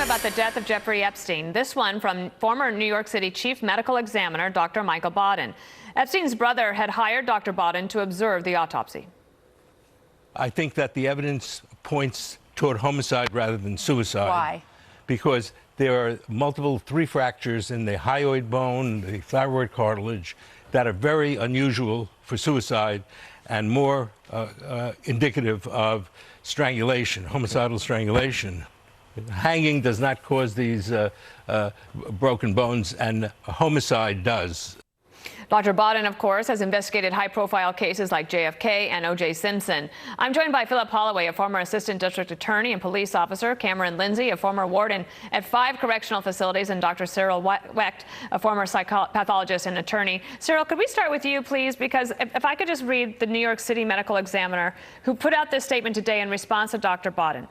about the death of Jeffrey Epstein. This one from former New York City Chief Medical Examiner Dr. Michael Baden. Epstein's brother had hired Dr. Baden to observe the autopsy. I think that the evidence points toward homicide rather than suicide. Why? Because there are multiple 3 fractures in the hyoid bone, the thyroid cartilage, that are very unusual for suicide and more indicative of strangulation, homicidal strangulation. Hanging does not cause these broken bones, and homicide does. Dr. Baden, of course, has investigated high-profile cases like JFK and O.J. Simpson. I'm joined by Philip Holloway, a former assistant district attorney and police officer, Cameron Lindsay, a former warden at 5 correctional facilities, and Dr. Cyril Wecht, a former pathologist and attorney. Cyril, could we start with you, please? Because if I could just read the New York City Medical Examiner, who put out this statement today in response to Dr. Baden.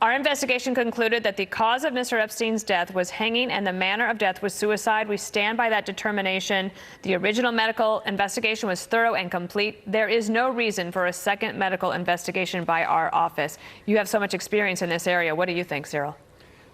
Our investigation concluded that the cause of Mr. Epstein's death was hanging and the manner of death was suicide. We stand by that determination. The original medical investigation was thorough and complete. There is no reason for a second medical investigation by our office. You have so much experience in this area. What do you think, Cyril?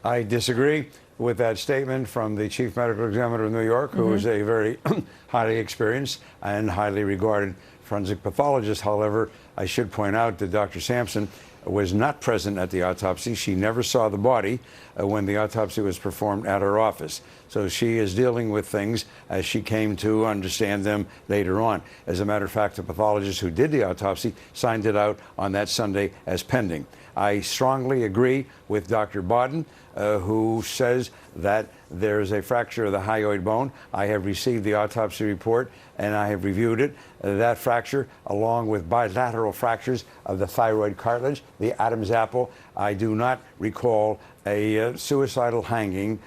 I disagree with that statement from the Chief Medical Examiner of New York, who is a very highly experienced and highly regarded forensic pathologist. However, I should point out that Dr. Sampson was not present at the autopsy. She never saw the body when the autopsy was performed at her office. So she is dealing with things as she came to understand them later on. As a matter of fact, the pathologist who did the autopsy signed it out on that Sunday as pending. I strongly agree with Dr. Baden, who says that there is a fracture of the hyoid bone. I have received the autopsy report and I have reviewed it. That fracture, along with bilateral fractures of the thyroid cartilage, the Adam's apple. I do not recall a suicidal hanging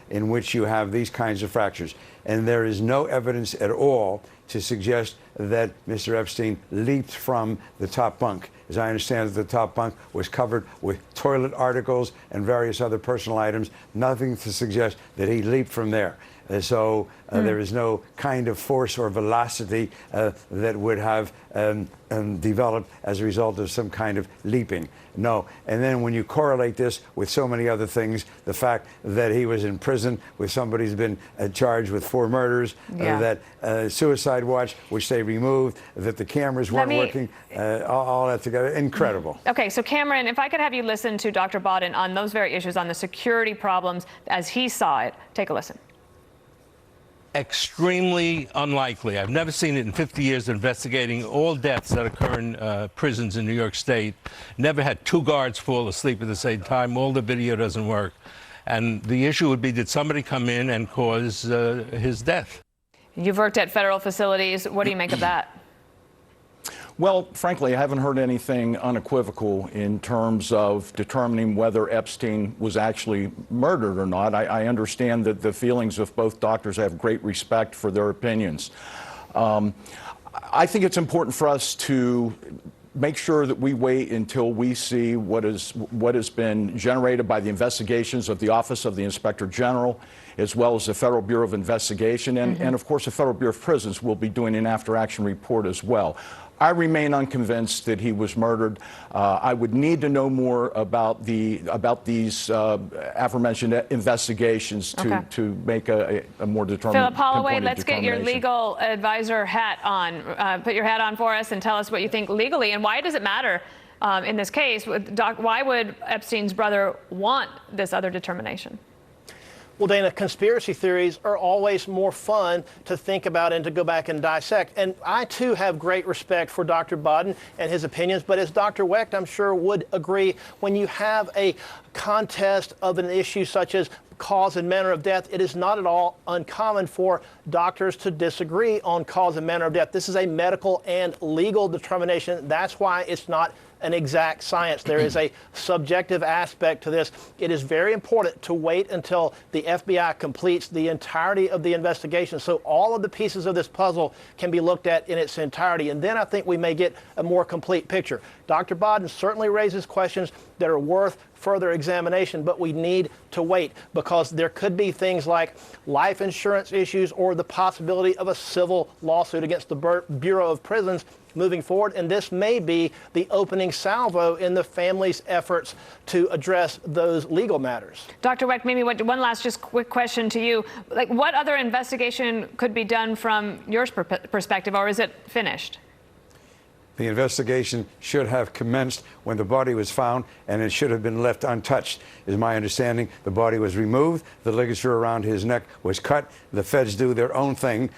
in which you have these kinds of fractures. And there is no evidence at all to suggest that Mr. Epstein leaped from the top bunk. As I understand it, the top bunk was covered with toilet articles and various other personal items, nothing to suggest that he leaped from there. So there is no kind of force or velocity that would have developed as a result of some kind of leaping. No. And then when you correlate this with so many other things, the fact that he was in prison with somebody who's been charged with 4 murders, that suicide watch, which they removed, that the cameras weren't working, all that together, incredible. Okay, so Cameron, if I could have you listen to Dr. Baden on those very issues, on the security problems as he saw it. Take a listen. Extremely unlikely. I've never seen it in 50 years investigating all deaths that occur in prisons in New York State. Never had 2 guards fall asleep at the same time. All the video doesn't work. And the issue would be, did somebody come in and cause his death? You've worked at federal facilities. What do you make of that? Well, frankly, I haven't heard anything unequivocal in terms of determining whether Epstein was actually murdered or not. I understand that the feelings of both doctors. I have great respect for their opinions. I think it's important for us to make sure that we wait until we see what has been generated by the investigations of the Office of the Inspector General, as well as the Federal Bureau of Investigation, and of course the Federal Bureau of Prisons will be doing an after-action report as well. I remain unconvinced that he was murdered. I would need to know more about these aforementioned investigations to make a more determined. Philip Holloway, let's get your legal advisor hat on. Put your hat on for us and tell us what you think legally, and why does it matter in this case? Why would Epstein's brother want this other determination? Well, Dana, conspiracy theories are always more fun to think about and to go back and dissect. And I, too, have great respect for Dr. Baden and his opinions. But as Dr. Wecht, I'm sure, would agree, when you have a contest of an issue such as cause and manner of death, it is not at all uncommon for doctors to disagree on cause and manner of death. This is a medical and legal determination. That's why it's not an exact science. There is a subjective aspect to this. It is very important to wait until the FBI completes the entirety of the investigation so all of the pieces of this puzzle can be looked at in its entirety. And then I think we may get a more complete picture. Dr. Baden certainly raises questions that are worth further examination, but we need to wait because there could be things like life insurance issues or the possibility of a civil lawsuit against the Bureau of Prisons moving forward, and this may be the opening salvo in the family's efforts to address those legal matters. Dr. Wecht, maybe one last just quick question to you. Like, what other investigation could be done from your perspective, or is it finished? The investigation should have commenced when the body was found, and it should have been left untouched, is my understanding. The body was removed. The ligature around his neck was cut. The feds do their own thing.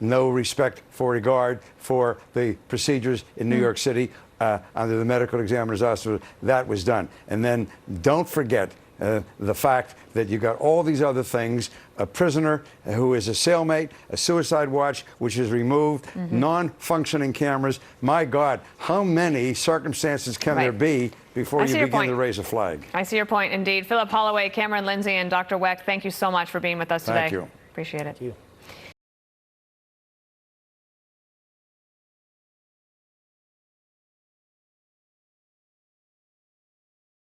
No respect for regard for the procedures in New York City under the medical examiner's office. That was done. And then don't forget the fact that you got all these other things, a prisoner who is a cellmate, a suicide watch, which is removed, non-functioning cameras. My God, how many circumstances can there be before you begin to raise a flag? I see your point, indeed. Philip Holloway, Cameron Lindsay, and Dr. Wecht, thank you so much for being with us today. Thank you. Appreciate it. Thank you.